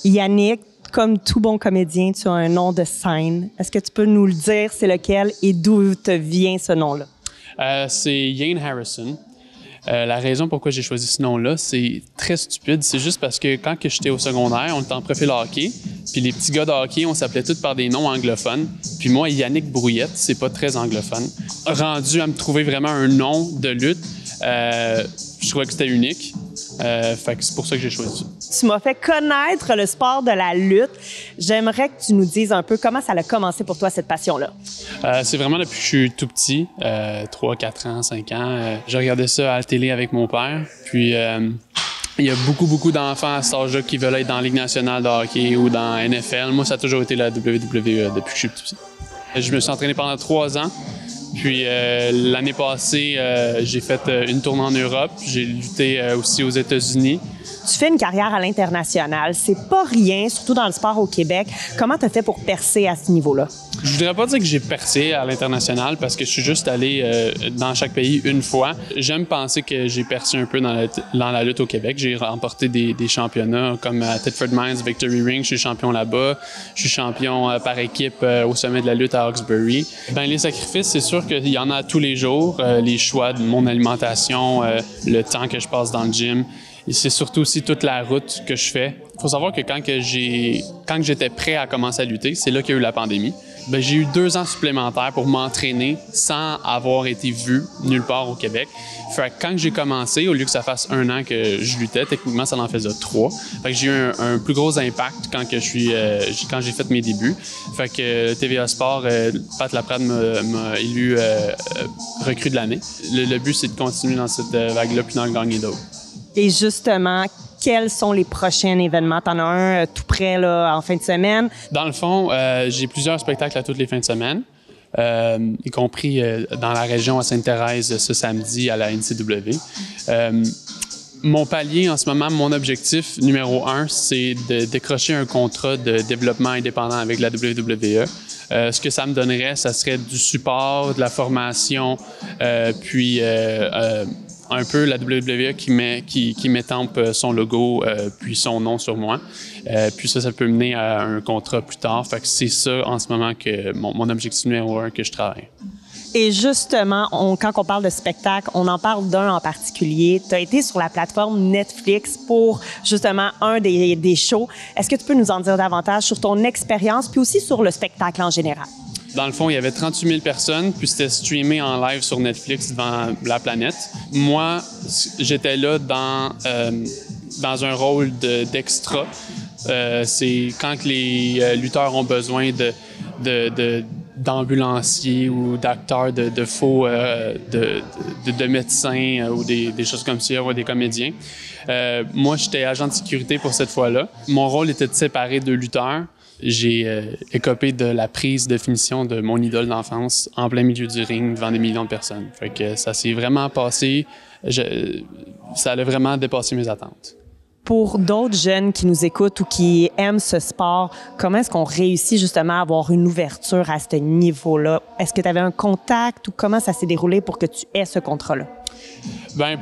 Yannick, comme tout bon comédien, tu as un nom de scène. Est-ce que tu peux nous le dire, c'est lequel et d'où te vient ce nom-là? C'est Ian Harrison. La raison pourquoi j'ai choisi ce nom-là, c'est très stupide. C'est juste parce que quand j'étais au secondaire, on était en profil hockey, puis les petits gars de hockey, on s'appelait tous par des noms anglophones. Puis moi, Yannick Brouillette, c'est pas très anglophone. Rendu à me trouver vraiment un nom de lutte, je trouvais que c'était unique. Fait que c'est pour ça que j'ai choisi ça. Tu m'as fait connaître le sport de la lutte. J'aimerais que tu nous dises un peu comment ça a commencé pour toi, cette passion-là. C'est vraiment depuis que je suis tout petit, 3, 4 ans, 5 ans. Je regardais ça à la télé avec mon père. Puis il y a beaucoup d'enfants à cet âge-là qui veulent être dans la Ligue nationale de hockey ou dans la NFL. Moi, ça a toujours été la WWE depuis que je suis tout petit. Je me suis entraîné pendant 3 ans. Puis l'année passée, j'ai fait une tournée en Europe. J'ai lutté aussi aux États-Unis. Tu fais une carrière à l'international. C'est pas rien, surtout dans le sport au Québec. Comment tu as fait pour percer à ce niveau-là? Je voudrais pas dire que j'ai percé à l'international parce que je suis juste allé dans chaque pays une fois. J'aime penser que j'ai percé un peu dans la lutte au Québec. J'ai remporté des championnats comme à Thetford Mines Victory Ring. Je suis champion là-bas. Je suis champion par équipe au sommet de la lutte à Hawkesbury. Les sacrifices, c'est sûr qu'il y en a tous les jours. Les choix de mon alimentation, le temps que je passe dans le gym. Et c'est surtout aussi toute la route que je fais. Il faut savoir que quand j'étais prêt à commencer à lutter, c'est là qu'il y a eu la pandémie. J'ai eu 2 ans supplémentaires pour m'entraîner sans avoir été vu nulle part au Québec. Fait que quand j'ai commencé, au lieu que ça fasse 1 an que je luttais, techniquement, ça en faisait 3. Fait que j'ai eu un plus gros impact quand j'ai fait mes débuts. Fait que TVA Sport, Pat Laprade m'a élu recrue de l'année. Le but, c'est de continuer dans cette vague-là puis d'en gagner d'autres. Et justement, quels sont les prochains événements? T'en as un tout près là, en fin de semaine. Dans le fond, j'ai plusieurs spectacles à toutes les fins de semaine, y compris dans la région à Sainte-Thérèse ce samedi à la NCW. Mon palier en ce moment, mon objectif numéro 1, c'est de décrocher un contrat de développement indépendant avec la WWE. Ce que ça me donnerait, ça serait du support, de la formation, puis un peu la WWE qui m'étampe son logo puis son nom sur moi. Puis ça peut mener à un contrat plus tard. Fait que c'est ça en ce moment que mon objectif numéro 1 que je travaille. Et justement, quand on parle de spectacle, on en parle d'un en particulier. Tu as été sur la plateforme Netflix pour justement un des shows. Est-ce que tu peux nous en dire davantage sur ton expérience puis aussi sur le spectacle en général? Dans le fond, il y avait 38 000 personnes, puis c'était streamé en live sur Netflix devant la planète. Moi, j'étais là dans un rôle d'extra. C'est quand les lutteurs ont besoin d'ambulanciers ou d'acteurs de faux de médecins ou des choses comme ça, ou des comédiens. Moi, j'étais agent de sécurité pour cette fois-là. Mon rôle était de séparer 2 lutteurs. J'ai écopé de la prise de finition de mon idole d'enfance en plein milieu du ring devant des millions de personnes. Fait que ça s'est vraiment passé. Ça a vraiment dépassé mes attentes. Pour d'autres jeunes qui nous écoutent ou qui aiment ce sport, comment est-ce qu'on réussit justement à avoir une ouverture à ce niveau-là? Est-ce que tu avais un contact ou comment ça s'est déroulé pour que tu aies ce contrat-là?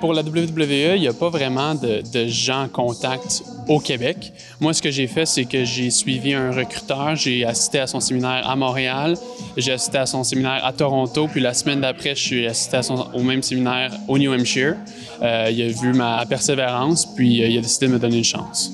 Pour la WWE, il n'y a pas vraiment de gens en contact au Québec. Moi, ce que j'ai fait, c'est que j'ai suivi un recruteur. J'ai assisté à son séminaire à Montréal, j'ai assisté à son séminaire à Toronto, puis la semaine d'après, je suis assisté au même séminaire au New Hampshire. Il a vu ma persévérance, puis il a décidé de me donner une chance.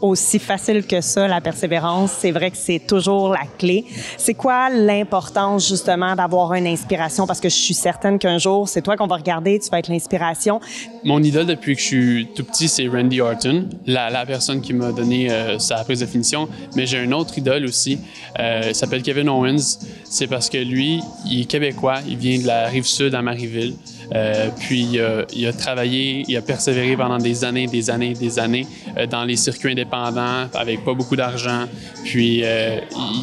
Aussi facile que ça, la persévérance, c'est vrai que c'est toujours la clé. C'est quoi l'importance, justement, d'avoir une inspiration? Parce que je suis certaine qu'un jour, c'est toi qu'on va regarder, tu vas être l'inspiration. Mon idole depuis que je suis tout petit, c'est Randy Orton, la personne qui m'a donné sa prise de finition. Mais j'ai un autre idole aussi, il s'appelle Kevin Owens. C'est parce que lui, il est québécois, il vient de la Rive-Sud à Marieville. Puis il a travaillé, il a persévéré pendant des années dans les circuits indépendants avec pas beaucoup d'argent. Puis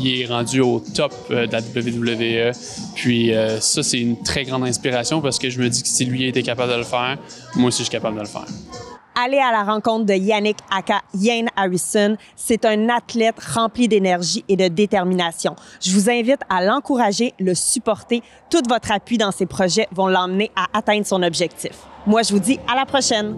il est rendu au top de la WWE. Puis ça, c'est une très grande inspiration parce que je me dis que si lui était capable de le faire, moi aussi je suis capable de le faire. Allez à la rencontre de Yannick aka Ian Harrison. C'est un athlète rempli d'énergie et de détermination. Je vous invite à l'encourager, le supporter. Tout votre appui dans ses projets vont l'emmener à atteindre son objectif. Moi, je vous dis à la prochaine.